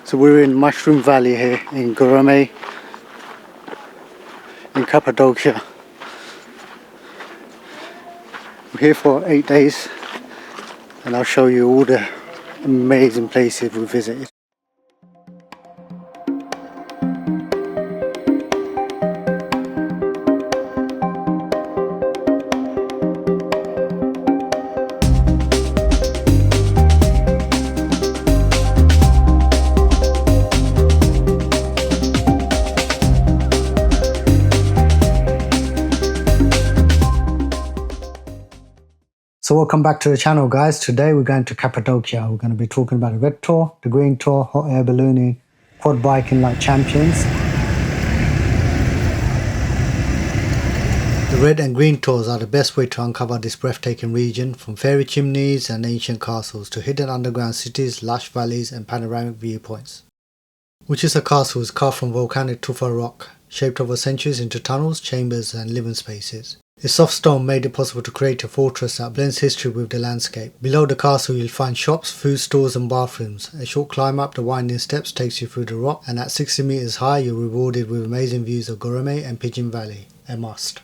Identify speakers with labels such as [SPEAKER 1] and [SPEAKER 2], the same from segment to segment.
[SPEAKER 1] So we're in Mushroom Valley here in Goreme in Cappadocia. I'm here for 8 days and I'll show you all the amazing places we visited. So welcome back to the channel, guys. Today we're going to Cappadocia. We're going to be talking about the red tour, the green tour, hot air ballooning, quad biking like champions. The red and green tours are the best way to uncover this breathtaking region, from fairy chimneys and ancient castles to hidden underground cities, lush valleys and panoramic viewpoints. Uchiser Castle is carved from volcanic tufa rock, shaped over centuries into tunnels, chambers and living spaces. Its soft stone made it possible to create a fortress that blends history with the landscape. Below the castle you'll find shops, food stores and bathrooms. A short climb up the winding steps takes you through the rock, and at 60 meters high you're rewarded with amazing views of Goreme and Pigeon Valley. A must.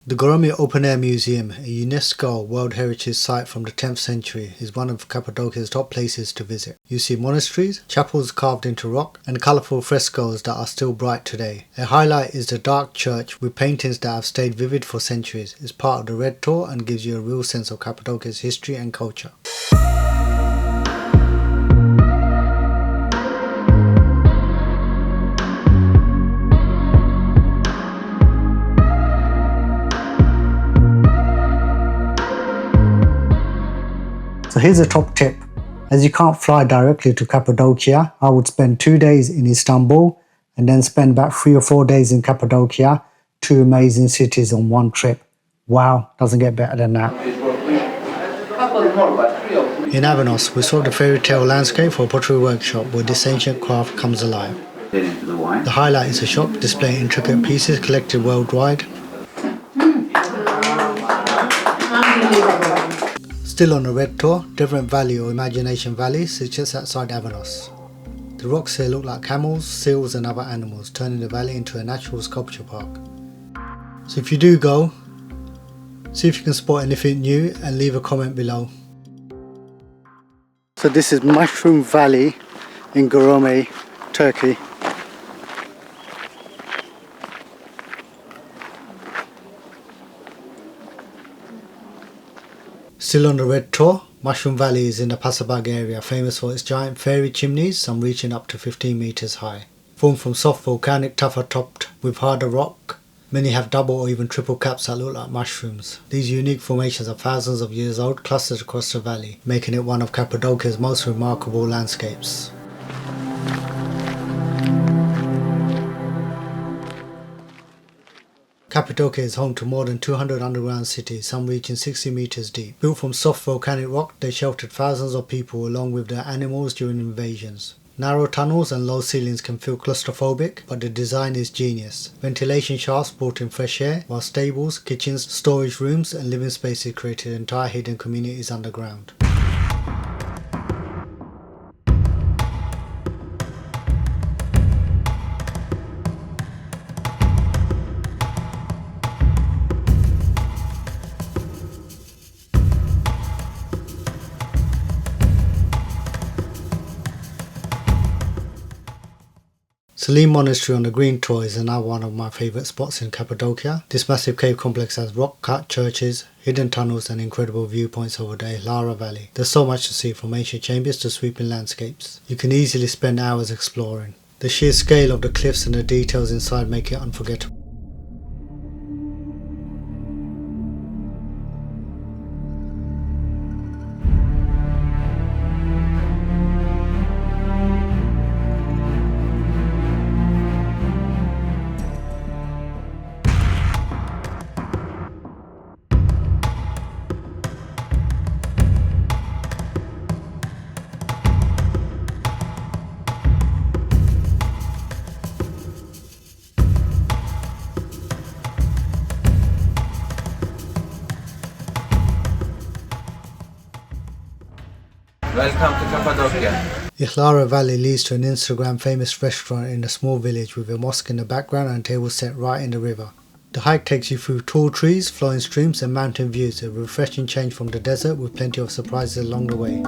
[SPEAKER 1] The Goreme Open Air Museum, a UNESCO World Heritage Site from the 10th century, is one of Cappadocia's top places to visit. You see monasteries, chapels carved into rock, and colourful frescoes that are still bright today. A highlight is the dark church with paintings that have stayed vivid for centuries. It's part of the Red Tour and gives you a real sense of Cappadocia's history and culture. So here's a top tip. As you can't fly directly to Cappadocia, I would spend 2 days in Istanbul and then spend about 3 or 4 days in Cappadocia, 2 amazing cities on one trip. Wow, doesn't get better than that. In Avanos, we saw the fairy tale landscape for a pottery workshop where this ancient craft comes alive. The highlight is a shop displaying intricate pieces collected worldwide. Still on the red tour, Devrent Valley or Imagination Valley sits just outside Avanos. The rocks here look like camels, seals and other animals, turning the valley into a natural sculpture park. So if you do go, see if you can spot anything new and leave a comment below. So this is Mushroom Valley in Goreme, Turkey. Still on the red tour, Mushroom Valley is in the Pasapag area, famous for its giant fairy chimneys, some reaching up to 15 meters high. Formed from soft volcanic tufa topped with harder rock, many have double or even triple caps that look like mushrooms. These unique formations are thousands of years old, clustered across the valley, making it one of Cappadocia's most remarkable landscapes. Cappadocia is home to more than 200 underground cities, some reaching 60 meters deep. Built from soft volcanic rock, they sheltered thousands of people along with their animals during invasions. Narrow tunnels and low ceilings can feel claustrophobic, but the design is genius. Ventilation shafts brought in fresh air, while stables, kitchens, storage rooms and living spaces created entire hidden communities underground. Selime Monastery on the Green Tour is another one of my favourite spots in Cappadocia. This massive cave complex has rock-cut churches, hidden tunnels and incredible viewpoints over the Ihlara Valley. There's so much to see, from ancient chambers to sweeping landscapes. You can easily spend hours exploring. The sheer scale of the cliffs and the details inside make it unforgettable.
[SPEAKER 2] Welcome to Cappadocia.
[SPEAKER 1] Ihlara Valley leads to an Instagram famous restaurant in a small village with a mosque in the background and tables set right in the river. The hike takes you through tall trees, flowing streams and mountain views, a refreshing change from the desert with plenty of surprises along the way.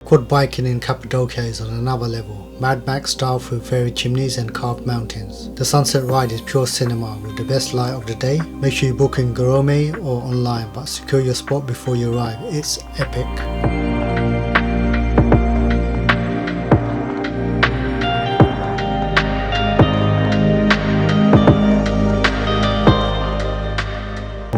[SPEAKER 1] Quad biking in Cappadocia is on another level, Mad Max style through fairy chimneys and carved mountains. The sunset ride is pure cinema with the best light of the day. Make sure you book in Goreme or online, but secure your spot before you arrive, it's epic.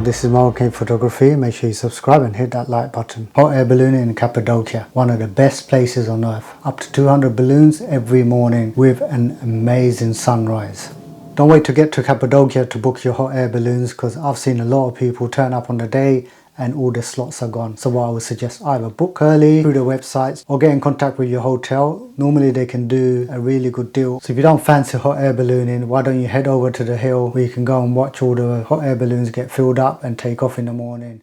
[SPEAKER 1] This is Moroccan photography. Make sure you subscribe and hit that like button. Hot air ballooning in Cappadocia, one of the best places on earth. Up to 200 balloons every morning with an amazing sunrise. Don't wait to get to Cappadocia to book your hot air balloons, because I've seen a lot of people turn up on the day and all the slots are gone. So what I would suggest, either book early through the websites or get in contact with your hotel. Normally they can do a really good deal. So if you don't fancy hot air ballooning, why don't you head over to the hill where you can go and watch all the hot air balloons get filled up and take off in the morning.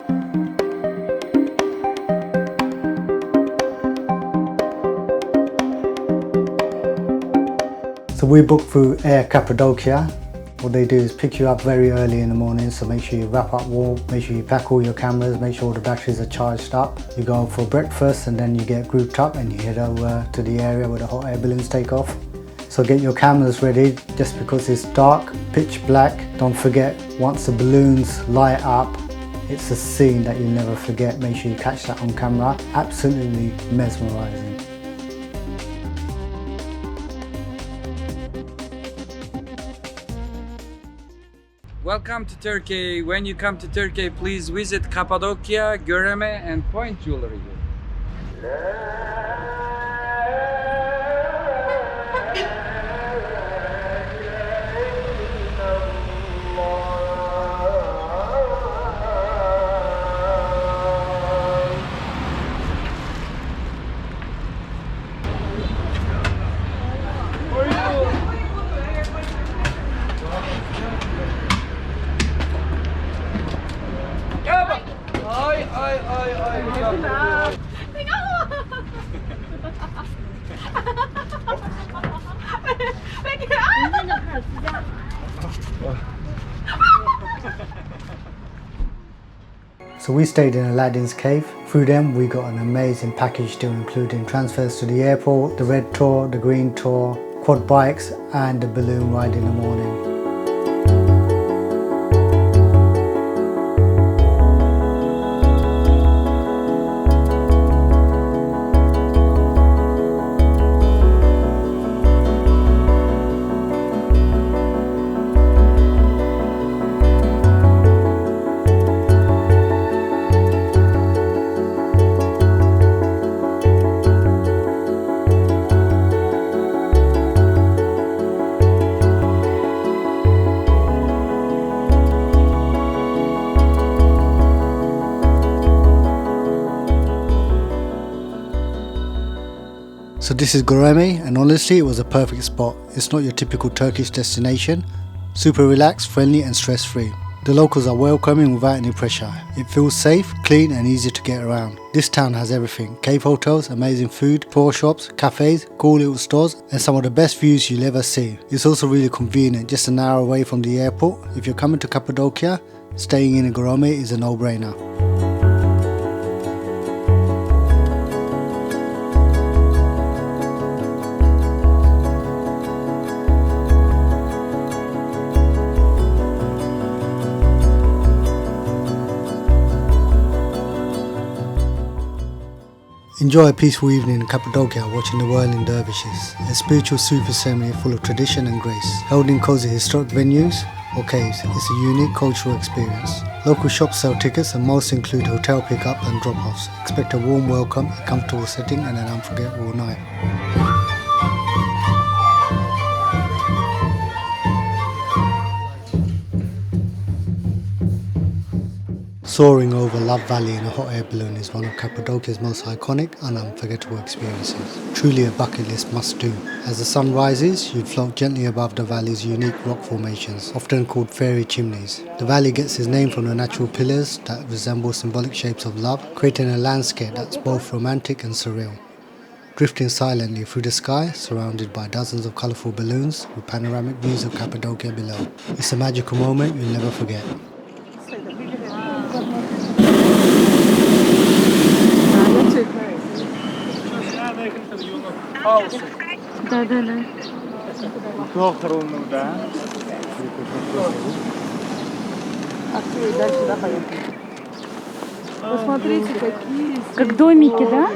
[SPEAKER 1] So we booked through Air Cappadocia. What they do is pick you up very early in the morning, so make sure you wrap up warm, make sure you pack all your cameras, make sure all the batteries are charged up. You go for breakfast and then you get grouped up and you head over to the area where the hot air balloons take off. So get your cameras ready, just because it's dark, pitch black. Don't forget, once the balloons light up, it's a scene that you'll never forget. Make sure you catch that on camera. Absolutely mesmerizing.
[SPEAKER 2] Welcome to Turkey. When you come to Turkey, please visit Cappadocia, Goreme and Point Jewelry.
[SPEAKER 1] So we stayed in Alladin's cave. Through them we got an amazing package deal, including transfers to the airport, the red tour, the green tour, quad bikes and the balloon ride in the morning. So this is Goreme, and honestly it was a perfect spot. It's not your typical Turkish destination. Super relaxed, friendly and stress free. The locals are welcoming without any pressure. It feels safe, clean and easy to get around. This town has everything: cave hotels, amazing food, tour shops, cafes, cool little stores and some of the best views you'll ever see. It's also really convenient, just an hour away from the airport. If you're coming to Cappadocia, staying in Goreme is a no-brainer. Enjoy a peaceful evening in Cappadocia watching the whirling dervishes, a spiritual Sufi ceremony full of tradition and grace. Held in cozy historic venues or caves, it's a unique cultural experience. Local shops sell tickets and most include hotel pickup and drop-offs. Expect a warm welcome, a comfortable setting and an unforgettable night. Soaring over Love Valley in a hot air balloon is one of Cappadocia's most iconic and unforgettable experiences. Truly a bucket list must do. As the sun rises, you'd float gently above the valley's unique rock formations, often called fairy chimneys. The valley gets its name from the natural pillars that resemble symbolic shapes of love, creating a landscape that's both romantic and surreal. Drifting silently through the sky, surrounded by dozens of colourful balloons with panoramic views of Cappadocia below. It's a magical moment you'll never forget.
[SPEAKER 3] Посмотрите, какие как домики, да?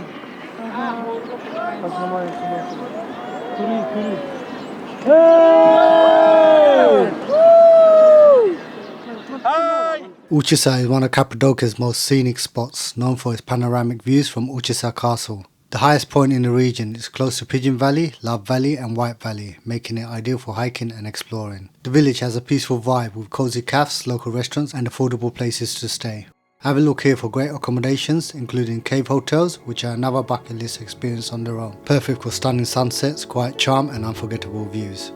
[SPEAKER 1] Uchiser is one of Cappadocia's most scenic spots, known for its panoramic views from Uchiser Castle. The highest point in the region is close to Pigeon Valley, Love Valley and White Valley, making it ideal for hiking and exploring. The village has a peaceful vibe with cozy cafes, local restaurants and affordable places to stay. Have a look here for great accommodations, including cave hotels, which are another bucket list experience on their own. Perfect for stunning sunsets, quiet charm and unforgettable views.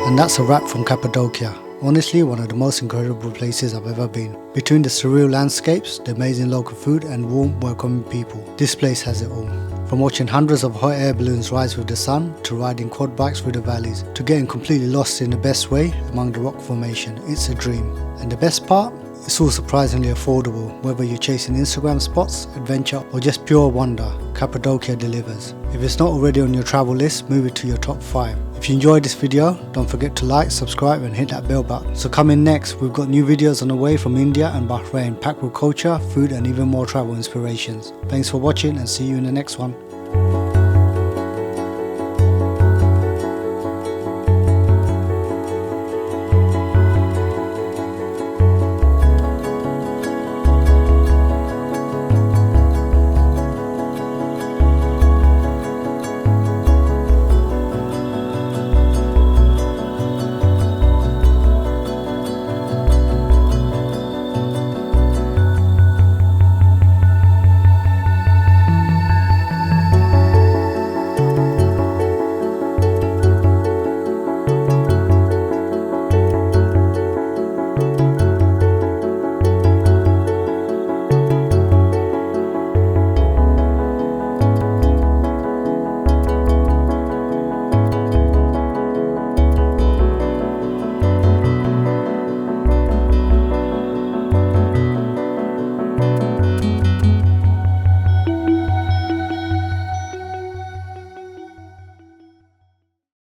[SPEAKER 1] And that's a wrap from Cappadocia. Honestly, one of the most incredible places I've ever been. Between the surreal landscapes, the amazing local food and warm, welcoming people, this place has it all. From watching hundreds of hot air balloons rise with the sun, to riding quad bikes through the valleys, to getting completely lost in the best way among the rock formation, it's a dream. And the best part? It's all surprisingly affordable, whether you're chasing Instagram spots, adventure or just pure wonder. Cappadocia delivers. If it's not already on your travel list, move it to your top 5. If you enjoyed this video, don't forget to like, subscribe and hit that bell button. So coming next, we've got new videos on the way from India and Bahrain, packed with culture, food and even more travel inspirations. Thanks for watching and see you in the next one.